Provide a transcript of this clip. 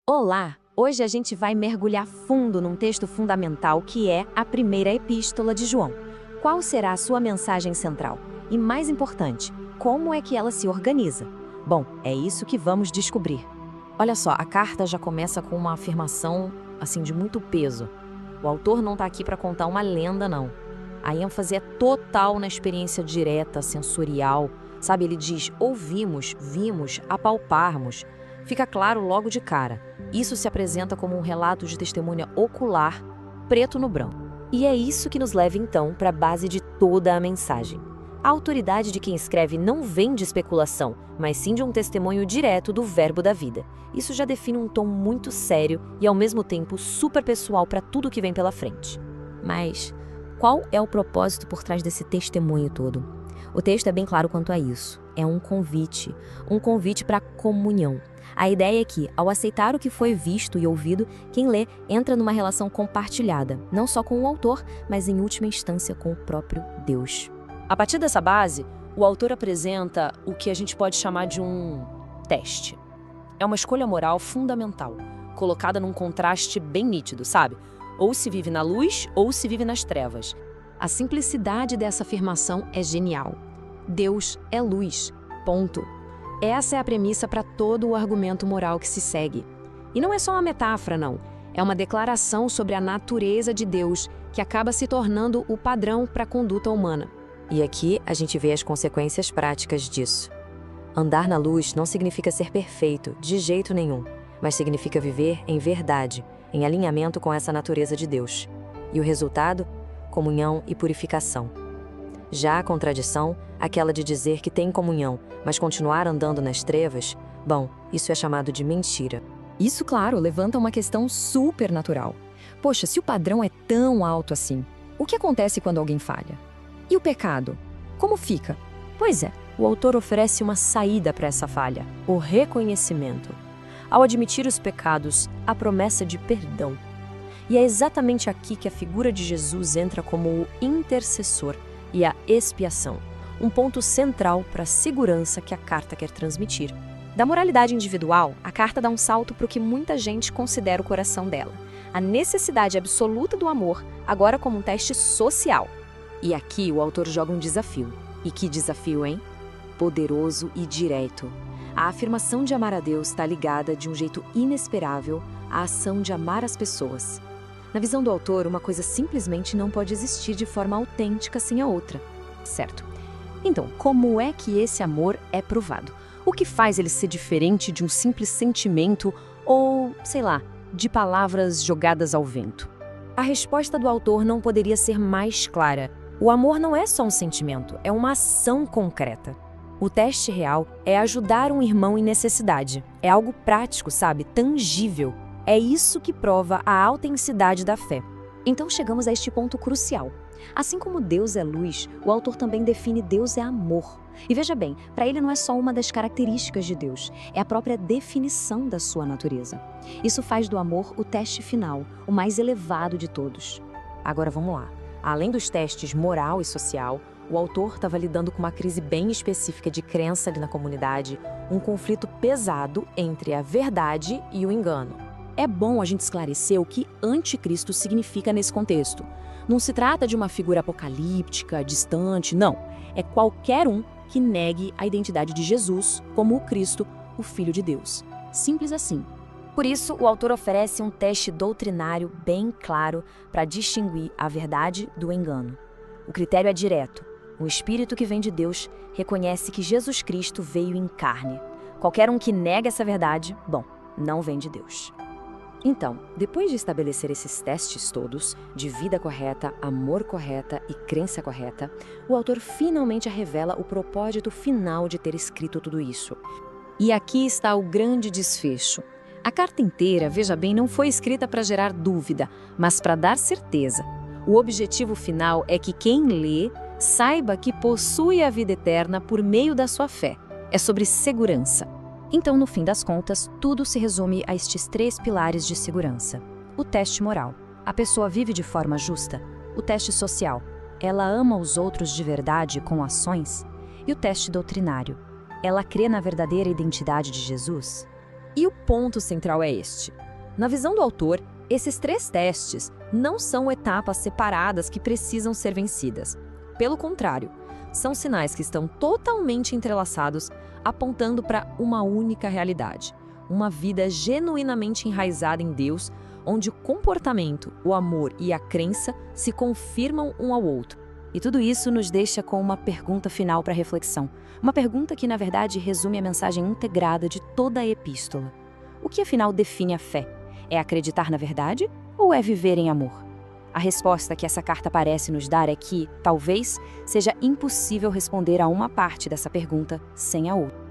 Olá! Hoje a gente vai mergulhar fundo num texto fundamental que é a primeira epístola de João. Qual será a sua mensagem central? E mais importante, como é que ela se organiza? Bom, é isso que vamos descobrir. Olha só, a carta já começa com uma afirmação, assim, de muito peso. O autor não está aqui para contar uma lenda, não. A ênfase é total na experiência direta, sensorial. Sabe, ele diz, ouvimos, vimos, apalparmos. Fica claro logo de cara. Isso se apresenta como um relato de testemunha ocular, preto no branco. E é isso que nos leva então para a base de toda a mensagem. A autoridade de quem escreve não vem de especulação, mas sim de um testemunho direto do verbo da vida. Isso já define um tom muito sério e ao mesmo tempo super pessoal para tudo que vem pela frente. Mas qual é o propósito por trás desse testemunho todo? O texto é bem claro quanto a isso. É um convite para comunhão. A ideia é que, ao aceitar o que foi visto e ouvido, quem lê entra numa relação compartilhada, não só com o autor, mas em última instância com o próprio Deus. A partir dessa base, o autor apresenta o que a gente pode chamar de um teste. É uma escolha moral fundamental, colocada num contraste bem nítido, sabe? Ou se vive na luz, ou se vive nas trevas. A simplicidade dessa afirmação é genial. Deus é luz. Ponto. Essa é a premissa para todo o argumento moral que se segue. E não é só uma metáfora, não. É uma declaração sobre a natureza de Deus que acaba se tornando o padrão para a conduta humana. E aqui a gente vê as consequências práticas disso. Andar na luz não significa ser perfeito, de jeito nenhum, mas significa viver em verdade, em alinhamento com essa natureza de Deus. E o resultado? Comunhão e purificação. Já a contradição, aquela de dizer que tem comunhão, mas continuar andando nas trevas, bom, isso é chamado de mentira. Isso, claro, levanta uma questão super natural. Poxa, se o padrão é tão alto assim, o que acontece quando alguém falha? E o pecado? Como fica? Pois é, o autor oferece uma saída para essa falha, o reconhecimento. Ao admitir os pecados, a promessa de perdão. E é exatamente aqui que a figura de Jesus entra como o intercessor e a expiação, um ponto central para a segurança que a carta quer transmitir. Da moralidade individual, a carta dá um salto para o que muita gente considera o coração dela. A necessidade absoluta do amor, agora como um teste social. E aqui o autor joga um desafio. E que desafio, hein? Poderoso e direto. A afirmação de amar a Deus está ligada de um jeito inesperável à ação de amar as pessoas. Na visão do autor, uma coisa simplesmente não pode existir de forma autêntica sem a outra. Certo. Então, como é que esse amor é provado? O que faz ele ser diferente de um simples sentimento ou, sei lá, de palavras jogadas ao vento? A resposta do autor não poderia ser mais clara. O amor não é só um sentimento, é uma ação concreta. O teste real é ajudar um irmão em necessidade. É algo prático, sabe? Tangível. É isso que prova a autenticidade da fé. Então chegamos a este ponto crucial. Assim como Deus é luz, o autor também define Deus é amor. E veja bem, para ele não é só uma das características de Deus, é a própria definição da sua natureza. Isso faz do amor o teste final, o mais elevado de todos. Agora vamos lá. Além dos testes moral e social, o autor estava lidando com uma crise bem específica de crença ali na comunidade, um conflito pesado entre a verdade e o engano. É bom a gente esclarecer o que anticristo significa nesse contexto. Não se trata de uma figura apocalíptica, distante, não. É qualquer um que negue a identidade de Jesus como o Cristo, o Filho de Deus. Simples assim. Por isso, o autor oferece um teste doutrinário bem claro para distinguir a verdade do engano. O critério é direto. O Espírito que vem de Deus reconhece que Jesus Cristo veio em carne. Qualquer um que nega essa verdade, bom, não vem de Deus. Então, depois de estabelecer esses testes todos, de vida correta, amor correta e crença correta, o autor finalmente revela o propósito final de ter escrito tudo isso. E aqui está o grande desfecho. A carta inteira, veja bem, não foi escrita para gerar dúvida, mas para dar certeza. O objetivo final é que quem lê saiba que possui a vida eterna por meio da sua fé. É sobre segurança. Então, no fim das contas, tudo se resume a estes 3 pilares de segurança. O teste moral. A pessoa vive de forma justa. O teste social. Ela ama os outros de verdade com ações. E o teste doutrinário. Ela crê na verdadeira identidade de Jesus. E o ponto central é este. Na visão do autor, esses 3 testes não são etapas separadas que precisam ser vencidas. Pelo contrário, são sinais que estão totalmente entrelaçados, apontando para uma única realidade, uma vida genuinamente enraizada em Deus, onde o comportamento, o amor e a crença se confirmam um ao outro. E tudo isso nos deixa com uma pergunta final para reflexão. Uma pergunta que, na verdade, resume a mensagem integrada de toda a epístola. O que, afinal, define a fé? É acreditar na verdade ou é viver em amor? A resposta que essa carta parece nos dar é que, talvez, seja impossível responder a uma parte dessa pergunta sem a outra.